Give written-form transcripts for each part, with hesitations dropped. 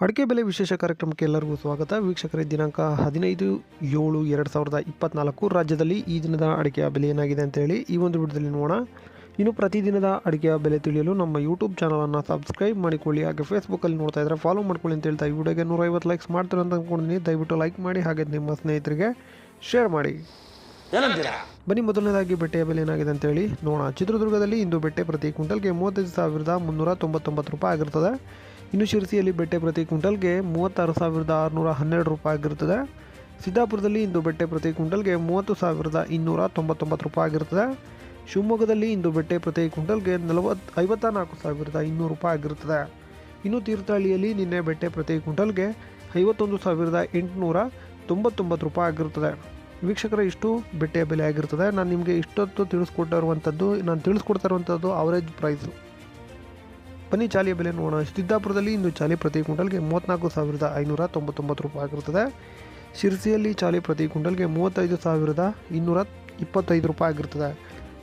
ಅಡಿಕೆ ಬೆಲೆ ವಿಶೇಷ ಕಾರ್ಯಕ್ರಮಕ್ಕೆ ಎಲ್ಲರಿಗೂ ಸ್ವಾಗತ. ವೀಕ್ಷಕರೇ, ದಿನಾಂಕ 15/7/2024 ರಾಜ್ಯದಲ್ಲಿ ಈ ದಿನದ ಅಡಿಕೆಯ ಬೆಲೆ ಏನಾಗಿದೆ ಅಂತೇಳಿ ಈ ಒಂದು ವಿಡಿಯೋದಲ್ಲಿ ನೋಡೋಣ. ಇನ್ನು ಪ್ರತಿದಿನದ ಅಡಿಕೆಯ ಬೆಲೆ ತಿಳಿಯಲು ನಮ್ಮ ಯೂಟ್ಯೂಬ್ ಚಾನಲನ್ನು ಸಬ್ಸ್ಕ್ರೈಬ್ ಮಾಡಿಕೊಳ್ಳಿ. ಹಾಗೆ ಫೇಸ್ಬುಕ್ಕಲ್ಲಿ ನೋಡ್ತಾ ಇದ್ದರೆ ಫಾಲೋ ಮಾಡ್ಕೊಳ್ಳಿ ಅಂತ ಹೇಳ್ತಾ ಈ ವಿಡಿಯೋಗೆ 150 ಲೈಕ್ಸ್ ಮಾಡ್ತಾರೆ ಅಂತ ಅಂದ್ಕೊಂಡಿದ್ದೀನಿ. ದಯವಿಟ್ಟು ಲೈಕ್ ಮಾಡಿ, ಹಾಗೆ ನಿಮ್ಮ ಸ್ನೇಹಿತರಿಗೆ ಶೇರ್ ಮಾಡಿ. ಬನ್ನಿ, ಮೊದಲನೇದಾಗಿ ಬೆಟ್ಟೆಯ ಬೆಲೆ ಏನಾಗಿದೆ ಅಂತೇಳಿ ನೋಡೋಣ. ಚಿತ್ರದುರ್ಗದಲ್ಲಿ ಇಂದು ಬೆಟ್ಟೆ ಪ್ರತಿ ಕ್ವಿಂಟಲ್ಗೆ 35,390 ರೂಪಾಯಿ ಆಗಿರ್ತದೆ. ಇನ್ನು ಶಿರಸಿಯಲ್ಲಿ ಬೆಟ್ಟೆ ಪ್ರತಿ ಕ್ವಿಂಟಲ್ಗೆ 36,612 ರೂಪಾಯಿ ಆಗಿರುತ್ತದೆ. ಸಿದ್ದಾಪುರದಲ್ಲಿ ಇಂದು ಬೆಟ್ಟೆ ಪ್ರತಿ ಕ್ವಿಂಟಲ್ಗೆ 30,299 ರೂಪಾಯಿ ಆಗಿರುತ್ತದೆ. ಶಿವಮೊಗ್ಗದಲ್ಲಿ ಇಂದು ಬೆಟ್ಟೆ ಪ್ರತಿ ಕ್ವಿಂಟಲ್ಗೆ 54,200 ರೂಪಾಯಿ ಆಗಿರುತ್ತದೆ. ಇನ್ನು ತೀರ್ಥಹಳ್ಳಿಯಲ್ಲಿ ನಿನ್ನೆ ಬೆಟ್ಟೆ ಪ್ರತಿ ಕ್ವಿಂಟಲ್ಗೆ 51,899 ರೂಪಾಯಿ ಆಗಿರುತ್ತದೆ. ವೀಕ್ಷಕರ, ಇಷ್ಟು ಬೆಟ್ಟೆಯ ಬೆಲೆ ಆಗಿರ್ತದೆ. ನಾನು ನಿಮಗೆ ಇಷ್ಟೊತ್ತು ತಿಳಿಸ್ಕೊಡ್ತಾ ಇರುವಂಥದ್ದು ಅವರೇಜ್ ಪ್ರೈಸು. ಬನ್ನಿ, ಚಾಲಿಯ ಬೆಲೆ ನೋಡೋಣ. ಸಿದ್ದಾಪುರದಲ್ಲಿ ಇಂದು ಚಾಲಿ ಪ್ರತಿ ಕ್ವಿಂಟಲ್ಗೆ 34,599 ರೂಪಾಯಿ ಆಗಿರುತ್ತದೆ. ಶಿರಸಿಯಲ್ಲಿ ಚಾಲಿ ಪ್ರತಿ ಕ್ವಿಂಟಲ್ಗೆ 35,225 ರೂಪಾಯಿ ಆಗಿರ್ತದೆ.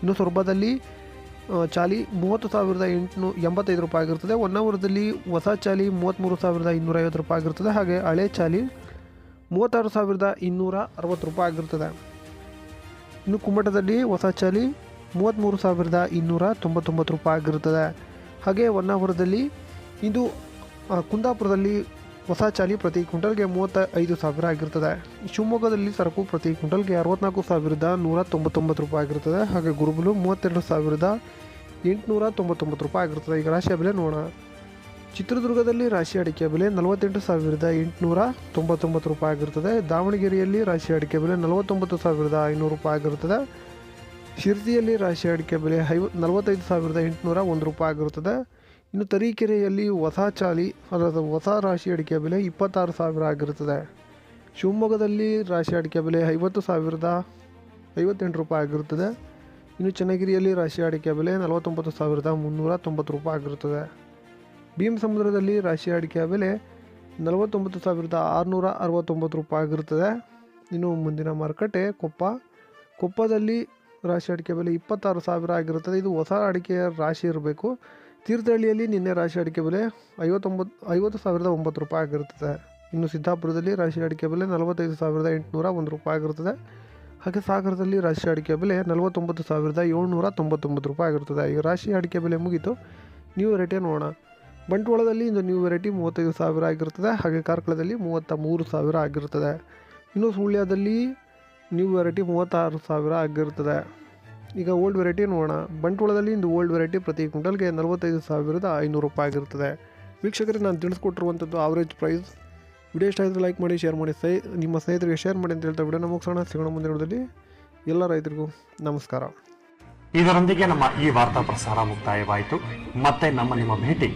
ಇನ್ನು ಸೊರಬದಲ್ಲಿ ಚಾಲಿ 30,885 ರೂಪಾಯಿ ಆಗಿರ್ತದೆ. ಹೊನ್ನಾವರದಲ್ಲಿ ಹೊಸ ಚಾಲಿ 33,250 ರೂಪಾಯಿ ಆಗಿರ್ತದೆ. ಹಾಗೆ ಹಳೆ ಚಾಲಿ 36,260 ರೂಪಾಯಿ ಆಗಿರ್ತದೆ. ಇನ್ನು ಕುಮಟದಲ್ಲಿ ಹೊಸ ಚಾಲಿ 33,299 ರೂಪಾಯಿ ಆಗಿರುತ್ತದೆ. ಹಾಗೆ ಹೊನ್ನಾವರದಲ್ಲಿ ಇಂದು ಕುಂದಾಪುರದಲ್ಲಿ ಹೊಸ ಚಾಲಿ ಪ್ರತಿ ಕ್ವಿಂಟಲ್ಗೆ 35,000 ಆಗಿರ್ತದೆ. ಶಿವಮೊಗ್ಗದಲ್ಲಿ ಸರಕು ಪ್ರತಿ ಕ್ವಿಂಟಲ್ಗೆ 64,199 ರೂಪಾಯಿ ಆಗಿರ್ತದೆ. ಹಾಗೆ ಗುರುಬಲು 32,899 ರೂಪಾಯಿ ಆಗಿರ್ತದೆ. ಈಗ ರಾಶಿಯ ಬೆಲೆ ನೋಡೋಣ. ಚಿತ್ರದುರ್ಗದಲ್ಲಿ ರಾಶಿ ಅಡಿಕೆ ಬೆಲೆ 48,899 ರೂಪಾಯಿ ಆಗಿರ್ತದೆ. ದಾವಣಗೆರೆಯಲ್ಲಿ ರಾಶಿ ಅಡಿಕೆ ಬೆಲೆ 49,500 ರೂಪಾಯಿ ಆಗಿರುತ್ತದೆ. ಶಿರಸಿಯಲ್ಲಿ ರಾಶಿ ಅಡಿಕೆ ಬೆಲೆ 45,801 ರೂಪಾಯಿ ಆಗಿರುತ್ತದೆ. ಇನ್ನು ತರೀಕೆರೆಯಲ್ಲಿ ಹೊಸ ರಾಶಿ ಅಡಿಕೆ ಬೆಲೆ 26,000 ಆಗಿರುತ್ತದೆ. ಶಿವಮೊಗ್ಗದಲ್ಲಿ ರಾಶಿ ಅಡಿಕೆ ಬೆಲೆ 50,058 ರೂಪಾಯಿ ಆಗಿರುತ್ತದೆ. ಇನ್ನು ಚನ್ನಗಿರಿಯಲ್ಲಿ ರಾಶಿ ಅಡಿಕೆ ಬೆಲೆ 49,390 ರೂಪಾಯಿ ಆಗಿರುತ್ತದೆ. ಭೀಮಸಮುದ್ರದಲ್ಲಿ ರಾಶಿ ಅಡಿಕೆಯ ಬೆಲೆ 49,669 ರೂಪಾಯಿ ಆಗಿರುತ್ತದೆ. ಇನ್ನು ಮುಂದಿನ ಮಾರುಕಟ್ಟೆ ಕೊಪ್ಪದಲ್ಲಿ ರಾಶಿ ಅಡಿಕೆ ಬೆಲೆ 26,000 ಆಗಿರುತ್ತದೆ. ಇದು ಹೊಸ ಅಡಿಕೆಯ ರಾಶಿ ಇರಬೇಕು. ತೀರ್ಥಹಳ್ಳಿಯಲ್ಲಿ ನಿನ್ನೆ ರಾಶಿ ಅಡಿಕೆ ಬೆಲೆ 50,009 ರೂಪಾಯಿ ಆಗಿರುತ್ತದೆ. ಇನ್ನು ಸಿದ್ದಾಪುರದಲ್ಲಿ ರಾಶಿ ಅಡಿಕೆ ಬೆಲೆ 45,801 ರೂಪಾಯಿ ಆಗಿರುತ್ತದೆ. ಹಾಗೆ ಸಾಗರದಲ್ಲಿ ರಾಶಿ ಅಡಿಕೆ ಬೆಲೆ 49,799 ರೂಪಾಯಿ ಆಗಿರುತ್ತದೆ. ಈಗ ರಾಶಿ ಅಡಿಕೆ ಬೆಲೆ ಮುಗಿತು. ನ್ಯೂ ವೆರೈಟಿ ನೋಡೋಣ. ಬಂಟ್ವಾಳದಲ್ಲಿ ಇಂದು ನ್ಯೂ ವೆರೈಟಿ 35,000 ಆಗಿರುತ್ತದೆ. ಹಾಗೆ ಕಾರ್ಕಳದಲ್ಲಿ 33,000 ಆಗಿರುತ್ತದೆ. ಇನ್ನು ಸುಳ್ಯದಲ್ಲಿ ನ್ಯೂ ವೆರೈಟಿ 36,000 ಆಗಿರುತ್ತದೆ. ಈಗ ಓಲ್ಡ್ ವೆರೈಟಿ ನೋಡೋಣ. ಬಂಟ್ವಾಳದಲ್ಲಿ ಇಂದು ಓಲ್ಡ್ ವೆರೈಟಿ ಪ್ರತಿ ಕ್ವಿಂಟಲ್ಗೆ 45,500 ರೂಪಾಯಿ ಆಗಿರುತ್ತದೆ. ವೀಕ್ಷಕರಿಗೆ, ನಾನು ತಿಳಿಸ್ಕೊಟ್ಟಿರುವಂಥದ್ದು ಆವರೇಜ್ ಪ್ರೈಸ್. ವಿಡಿಯೋ ಇಷ್ಟ ಆದರೆ ಲೈಕ್ ಮಾಡಿ, ಶೇರ್ ಮಾಡಿ, ನಿಮ್ಮ ಸ್ನೇಹಿತರಿಗೆ ಶೇರ್ ಮಾಡಿ ಅಂತ ಹೇಳ್ತಾ ವಿಡಿಯೋನ ಮುಗಿಸೋಣ. ಸಿಗೋಣ ಮುಂದಿನ ವಿಡಿಯೋದಲ್ಲಿ. ಎಲ್ಲ ರೈತರಿಗೂ ನಮಸ್ಕಾರ. ಇದರೊಂದಿಗೆ ನಮ್ಮ ಈ ವಾರ್ತಾ ಪ್ರಸಾರ ಮುಕ್ತಾಯವಾಯಿತು. ಮತ್ತೆ ನಿಮ್ಮ ಭೇಟಿ